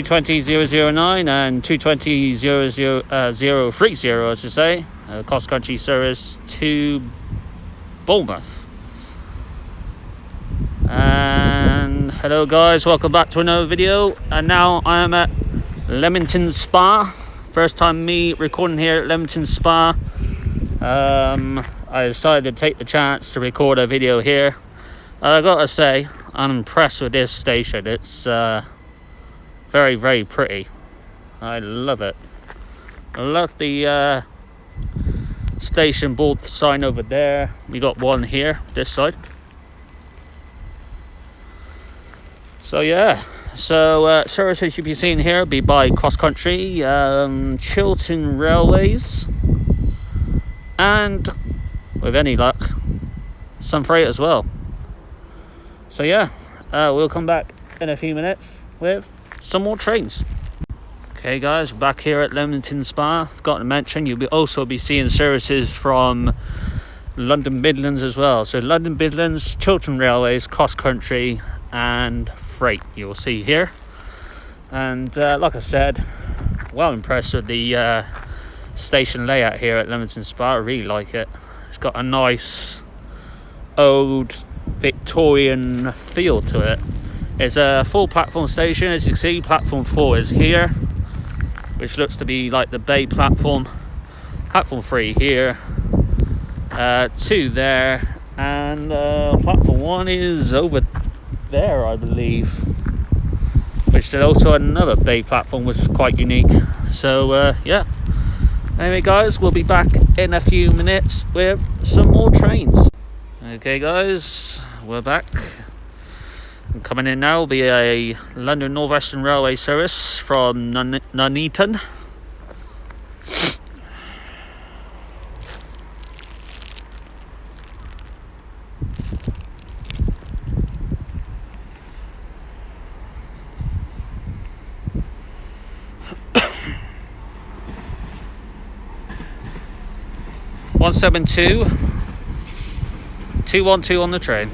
220,009 and 220,030, I should say. Cross-country service to Bournemouth. And hello guys, welcome back to another video. And now I am at Leamington Spa. First time me recording here at Leamington Spa. I decided to take the chance to record a video here. I gotta say, I'm impressed with this station. It's very, very pretty. I love it. I love the station board sign over there. We got one here, this side. So yeah, services you'll be seeing here will be by Crosscountry, Chiltern Railways, and with any luck, some freight as well. So yeah, we'll come back in a few minutes with some more trains. Okay guys, we're back here at Leamington Spa. Forgot to mention, you'll also be seeing services from London Midlands as well. So London Midlands, Chiltern Railways, Crosscountry, and freight you'll see here. And like I said, well impressed with the station layout here at Leamington Spa. I really like it. It's got a nice old Victorian feel to it. It's a full platform station. As you can see, platform 4 is here, which looks to be like the bay platform. Platform 3 here, 2 there, and platform 1 is over there, I believe, which is also another bay platform, which is quite unique. So yeah, anyway guys, we'll be back in a few minutes with some more trains. Okay guys, we're back. Coming in now will be a London North Western Railway service from Nuneaton. (172) 212 on the train.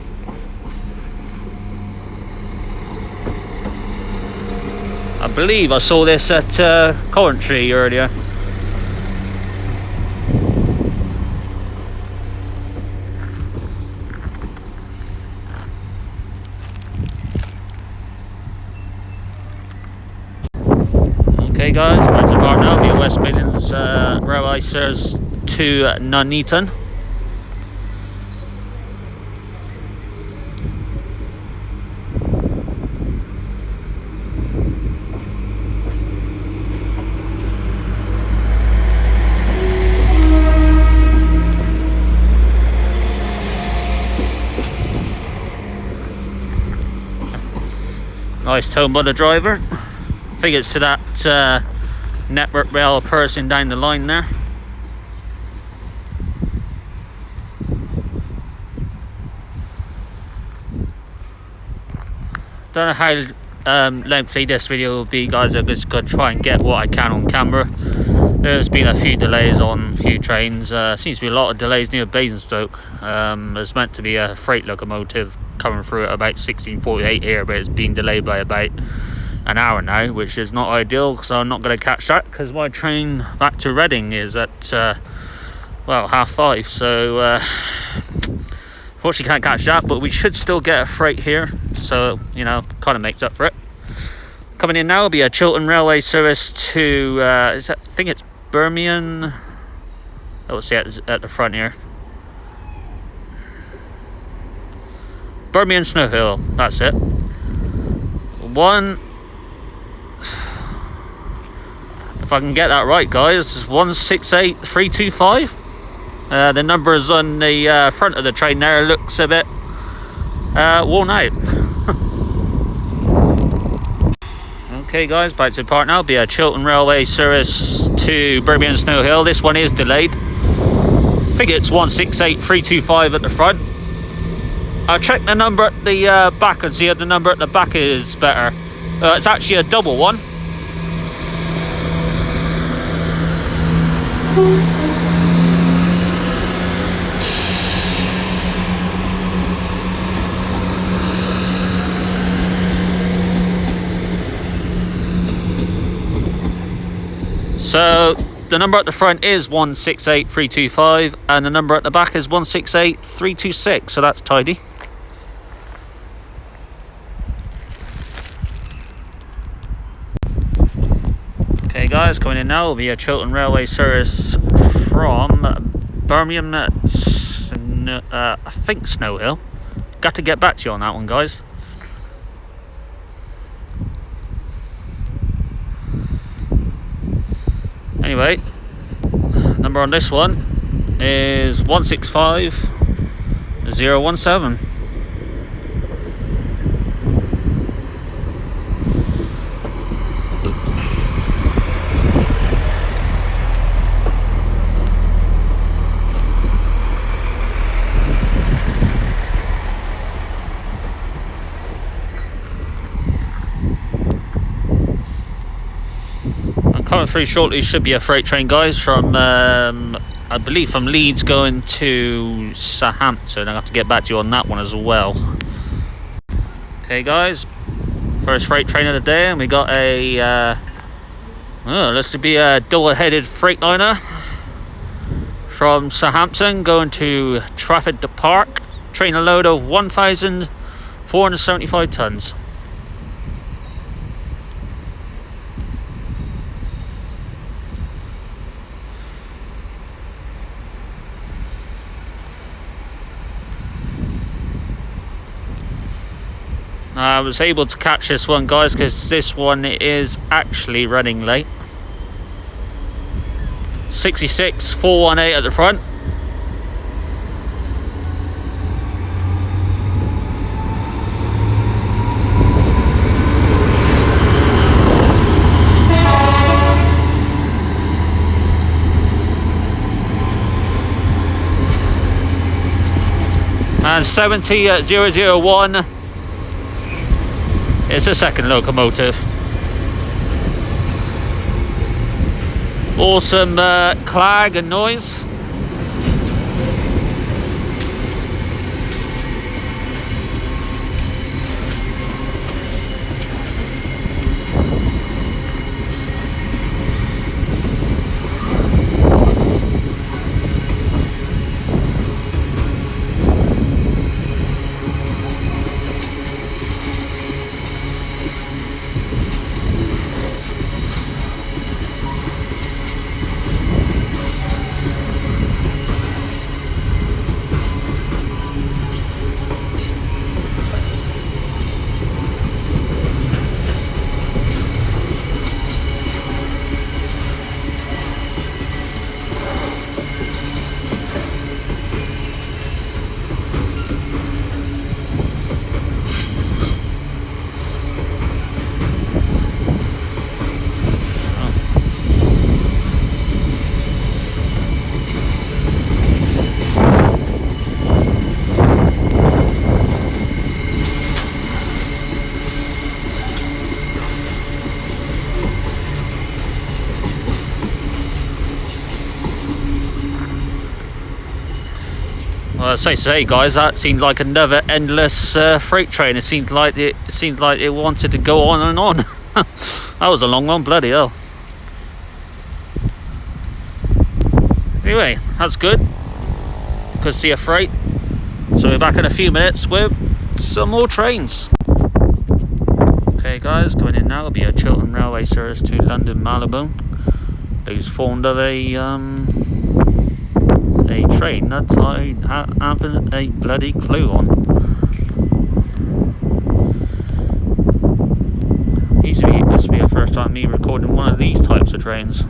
I believe I saw this at Coventry earlier. Okay guys, back to the bar now. Be a West Midlands Railway service to Nuneaton. Nice tone by the driver. I think it's to that Network Rail person down the line there. Don't know how lengthy this video will be, guys. I'm just going to try and get what I can on camera. There's been a few delays on a few trains. Seems to be a lot of delays near Basingstoke. There's meant to be a freight locomotive coming through at about 16:48 here, but it's been delayed by about an hour now, which is not ideal, so I'm not going to catch that because my train back to Reading is at well, 5:30. So unfortunately can't catch that, but we should still get a freight here, so you know, kind of makes up for it. Coming in now will be a Chiltern Railway service to I think it's Birmingham. Oh, see at the front here, Birmingham Snow Hill, that's it. If I can get that right guys, it's 168325. The numbers on the front of the train there looks a bit worn out. Okay guys, back to the part now. Be a Chiltern Railway service to Birmingham Snow Hill. This one is delayed. I think it's 168325 at the front. I'll check the number at the back and see if the number at the back is better. It's actually a double one. So the number at the front is 168325 and the number at the back is 168326, so that's tidy. Okay guys, coming in now will be a Chiltern Railway service from Birmingham, I think Snow Hill. Got to get back to you on that one, guys. Anyway, number on this one is 165017. Coming through shortly should be a freight train, guys, from I believe from Leeds going to Southampton. I'll have to get back to you on that one as well. Okay guys, first freight train of the day, and we got a looks to be a double-headed freightliner from Southampton going to Trafford Park. Train a load of 1,475 tons. I was able to catch this one, guys, because this one is actually running late. 66418 at the front. And 70001 is the second locomotive. Awesome clag and noise. Well, safe to say, guys, that seemed like another endless freight train. It seemed like it wanted to go on and on. That was a long one, bloody hell. Anyway, that's good. Good to see a freight. So we're back in a few minutes with some more trains. Okay, guys, coming in now will be a Chiltern Railway service to London Marylebone. Who's formed of a train that I haven't a bloody clue on. Easily, this will be the first time me recording one of these types of trains.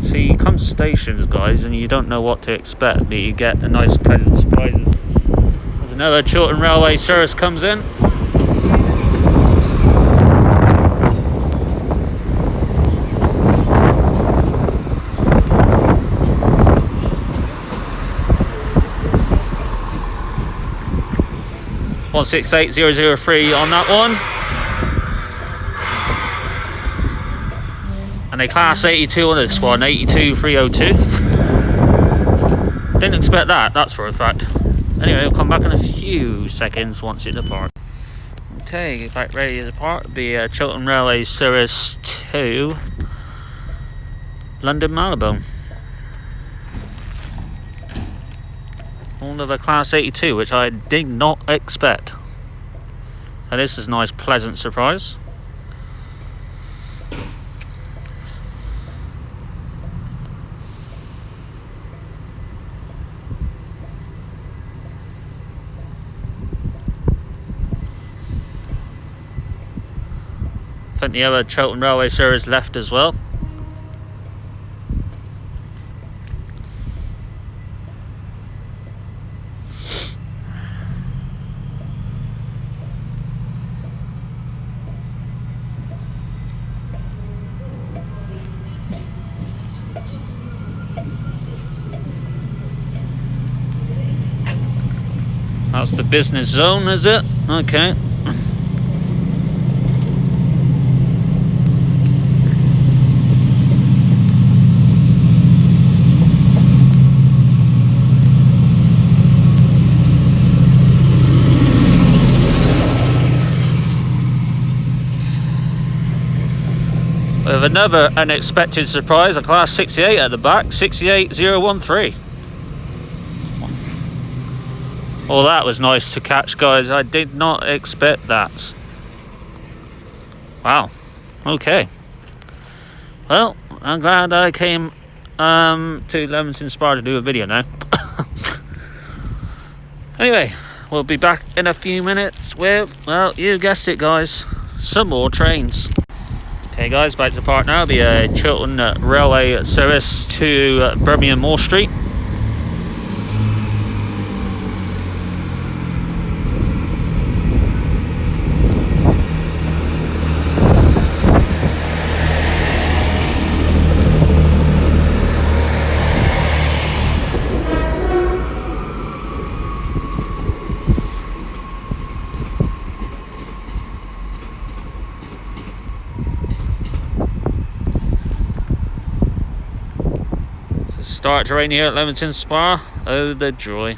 See, you come to stations, guys, and you don't know what to expect, but you get a nice pleasant surprises. As another Chiltern Railway service comes in. One 68003 on that one, and a class 82 on this one, 82302. Didn't expect that, that's for a fact. Anyway, we'll come back in a few seconds once it departs. Okay, back ready to depart. Be Chiltern Railway Service to London Marylebone. All of a Class 82, which I did not expect. So this is a nice, pleasant surprise. I think the other Chiltern Railway service left as well. That's the business zone, is it? Okay. With another unexpected surprise, a Class 68 at the back, 68013. Well, that was nice to catch, guys. I did not expect that. Wow. Okay. Well, I'm glad I came to Leamington Spa to do a video now. Anyway, we'll be back in a few minutes with, well, you guessed it, guys, some more trains. Okay, guys, back to the park now. It'll be a Chiltern Railway service to Birmingham Moor Street. Start to rain here at Leamington Spa. Oh, the joy.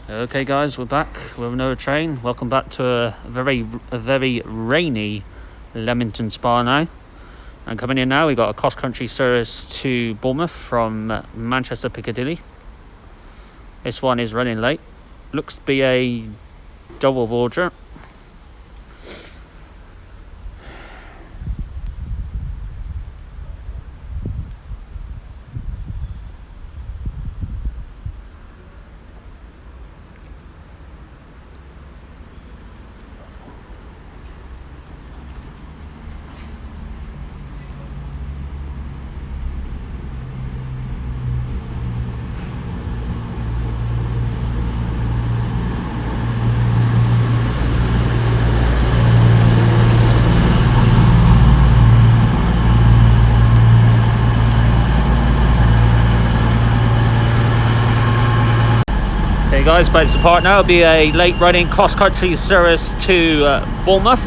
Okay, guys, we're back with another train. Welcome back to a very rainy Leamington Spa now. And coming in now, we got a cross-country service to Bournemouth from Manchester Piccadilly. This one is running late. Looks to be a double order. Okay, guys, back to the park now. It'll be a late running cross-country service to Bournemouth.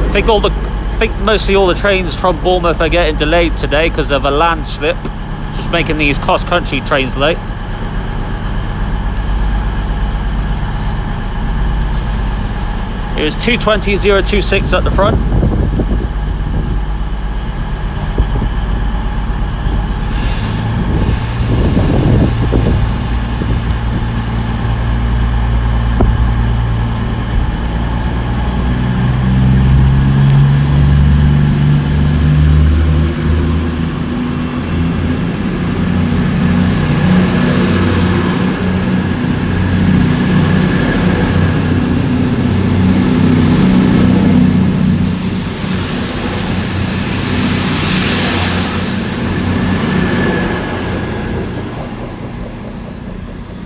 I think mostly all the trains from Bournemouth are getting delayed today because of a landslip, just making these cross-country trains late. It was 220.026 at the front.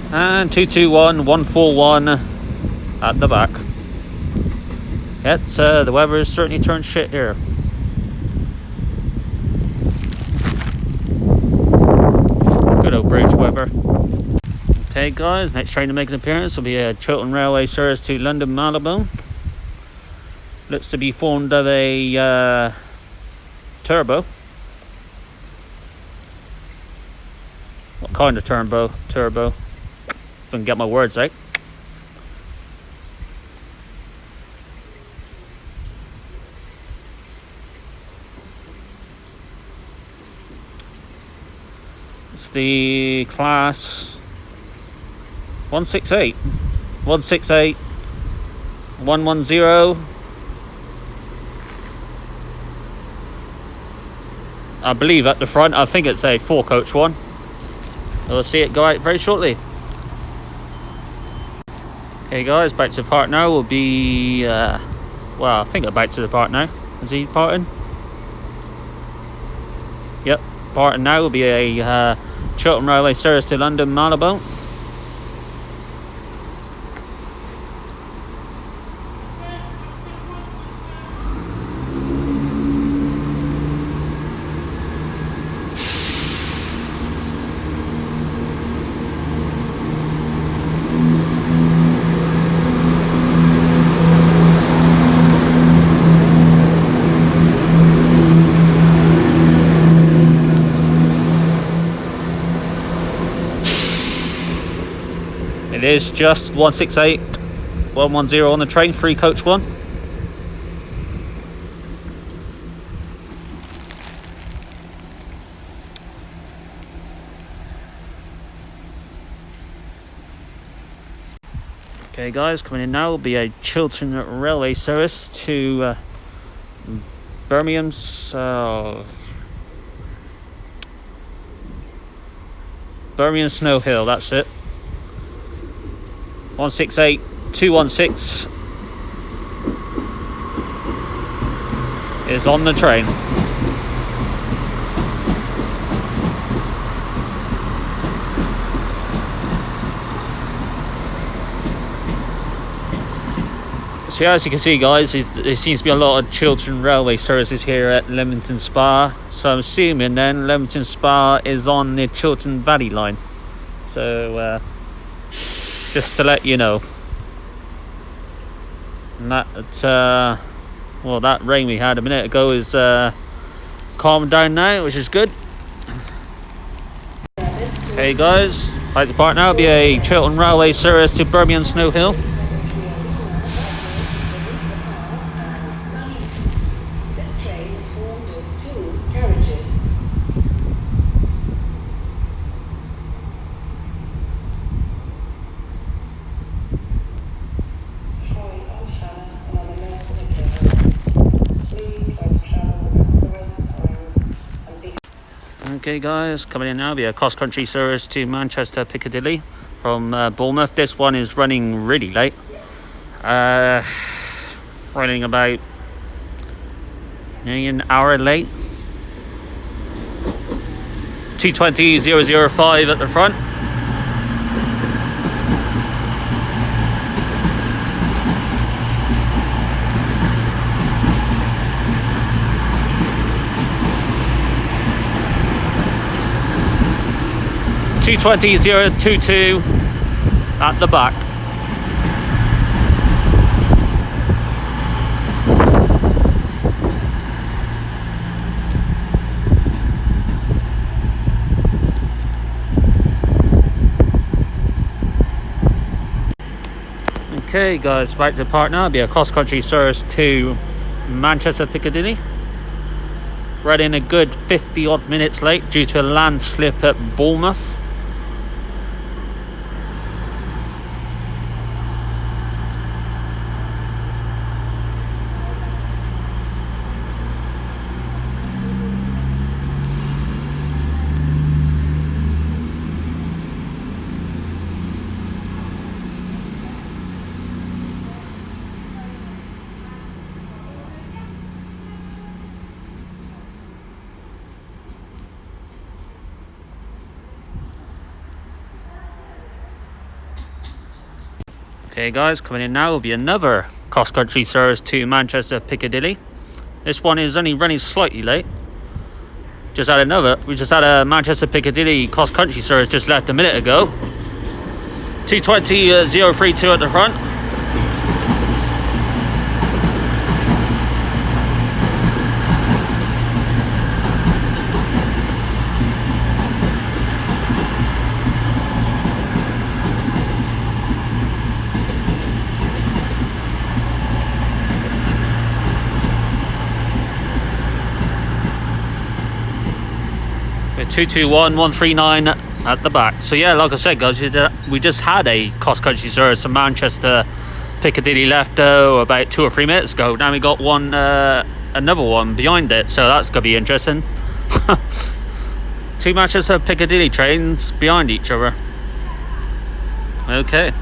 And 221141 at the back. The weather has certainly turned shit here. Good old British weather. Okay, guys, next train to make an appearance will be a Chiltern Railway service to London Marylebone. Looks to be formed of a turbo. kind of turbo. If I can get my words out. It's the class 168, 110. I believe at the front, I think it's a 4-coach one. We'll see it go out very shortly. Okay guys, back to the part now. Will be, well, I think I'm back to the part now. Is he parting? Yep, parting now. Will be a Chiltern Railway service to London Marylebone. It is just 168, 110 on the train, 3-coach one. Okay guys, coming in now will be a Chiltern Railway service to Birmingham Snow Hill, that's it. 168 216 is on the train. So as you can see guys, there seems to be a lot of Chiltern Railway services here at Leamington Spa. So I'm assuming then Leamington Spa is on the Chiltern Valley line. So just to let you know. And that well, that rain we had a minute ago is calmed down now, which is good. Okay guys, back to the part now. It'll be a Chiltern Railway service to Birmingham Snow Hill. Okay guys, coming in now will be a cross-country service to Manchester Piccadilly from Bournemouth. This one is running really late, running about nearly an hour late. 220,005 at the front. (220,022) at the back. Okay guys, back to the part now. It'll be a cross-country service to Manchester Piccadilly. Running a good 50 odd minutes late due to a landslip at Bournemouth. Okay guys, coming in now will be another cross-country service to Manchester Piccadilly. This one is only running slightly late. We just had a Manchester Piccadilly cross-country service just left a minute ago. 220,032 at the front. 221139 at the back. So yeah, like I said, guys, we just had a cross-country service to Manchester Piccadilly left about 2 or 3 minutes ago. Now we got one, another one behind it, so that's gonna be interesting. 2 Manchester Piccadilly trains behind each other. Okay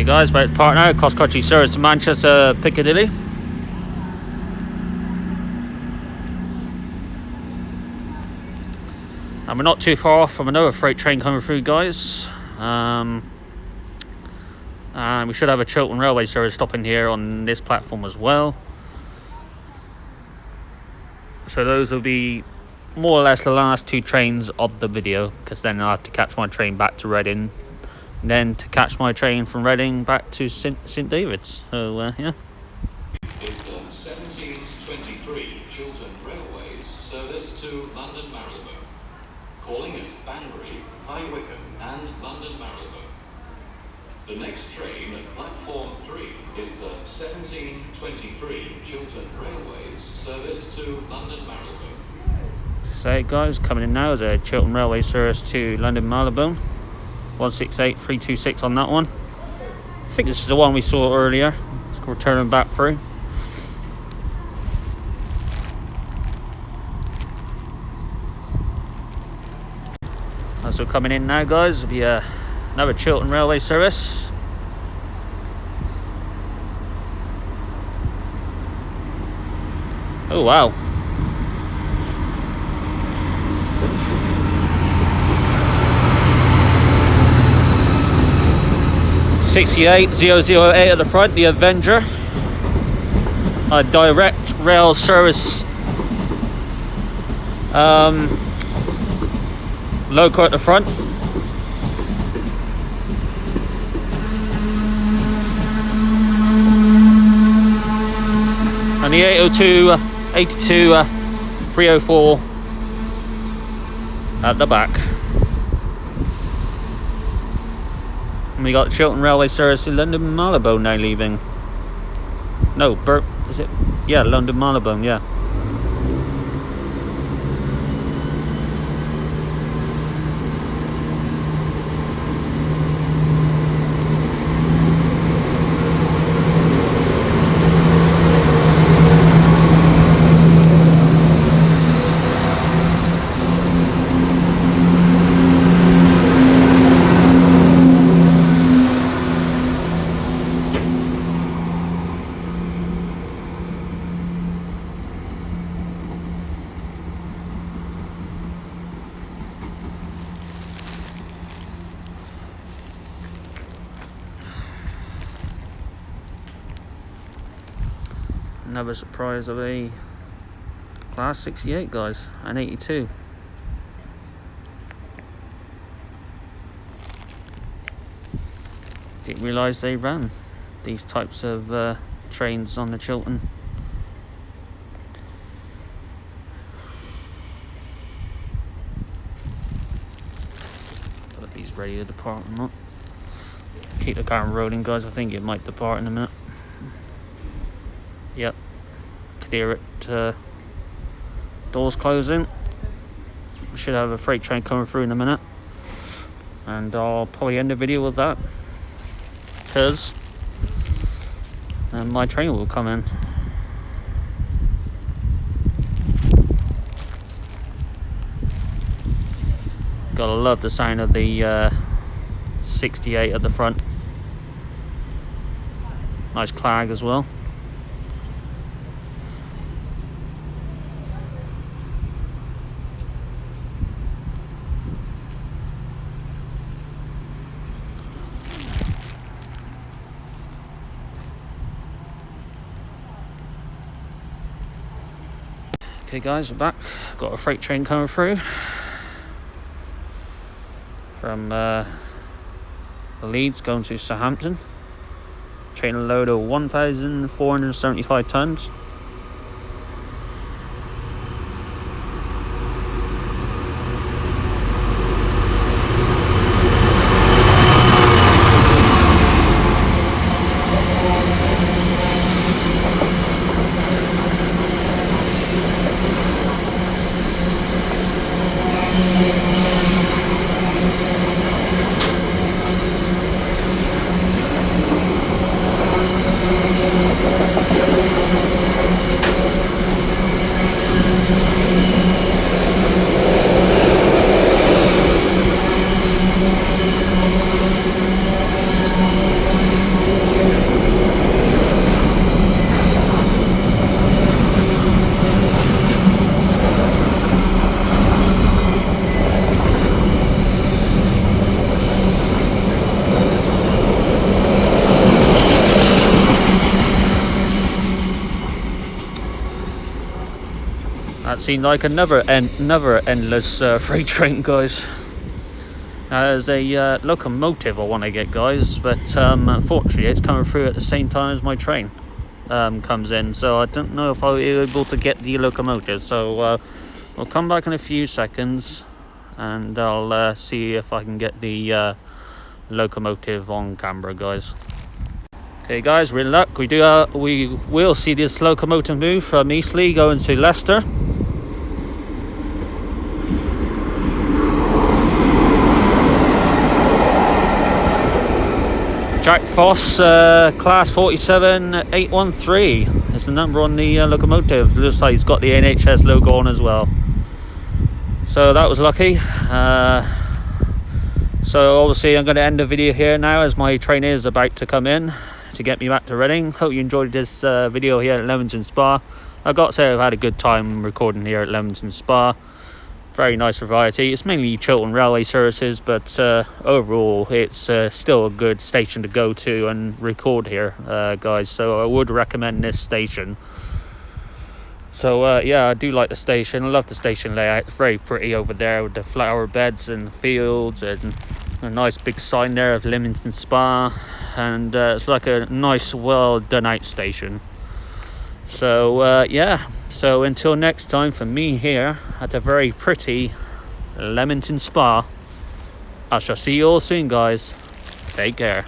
guys, about to part now. Cross-country service to Manchester Piccadilly. And we're not too far off from another freight train coming through, guys. And we should have a Chiltern Railway service stopping here on this platform as well. So those will be more or less the last 2 trains of the video, because then I'll have to catch my train back to Reading, and then to catch my train from Reading back to St David's. So yeah. It's the 1723 Chiltern Railways service to London Marylebone, calling at Banbury, High Wycombe and London Marylebone. The next train at platform 3 is the 1723 Chiltern Railways service to London Marylebone. So guys, coming in now is a Chiltern Railway service to London Marylebone. 168326 on that one. I think this is the one we saw earlier. It's returning back through. As we're coming in now, guys, will be another Chiltern Railway service. Oh wow. (68,008) at the front, the Avenger. A direct rail service loco at the front. And the 802, 82, 304 at the back. And we got Chiltern Railway service to London Marylebone now leaving. No, is it? Yeah, London Marylebone, yeah. Another surprise of a class 68, guys, and 82. Didn't realise they ran these types of trains on the Chiltern. But if he's ready to depart or not. Keep the car rolling, guys. I think it might depart in a minute. Yep, clear it, doors closing. We should have a freight train coming through in a minute, and I'll probably end the video with that, because my train will come in. Gotta love the sound of the 68 at the front. Nice clag as well. Okay guys, we're back. Got a freight train coming through from Leeds going to Southampton. Train a load of 1,475 tons. That seemed like another endless freight train, guys. There's a locomotive I want to get, guys, but unfortunately it's coming through at the same time as my train comes in, so I don't know if I'll be able to get the locomotive. So I'll come back in a few seconds and I'll see if I can get the locomotive on camera, guys. Okay, guys, we're in luck. We will see this locomotive move from Eastleigh going to Leicester. Jack Foss, class 47813 is the number on the locomotive. Looks like it's got the NHS logo on as well. So that was lucky. So obviously I'm going to end the video here now as my train is about to come in to get me back to Reading. Hope you enjoyed this video here at Leamington Spa. I've got to say I've had a good time recording here at Leamington Spa. Very nice variety. It's mainly Chiltern railway services, but overall it's still a good station to go to and record here, guys. So I would recommend this station. So yeah, I do like the station. I love the station layout. It's very pretty over there with the flower beds and fields and a nice big sign there of Leamington Spa, and it's like a nice, well done out station. So yeah, so until next time, from me here at a very pretty Leamington Spa, I shall see you all soon, guys. Take care.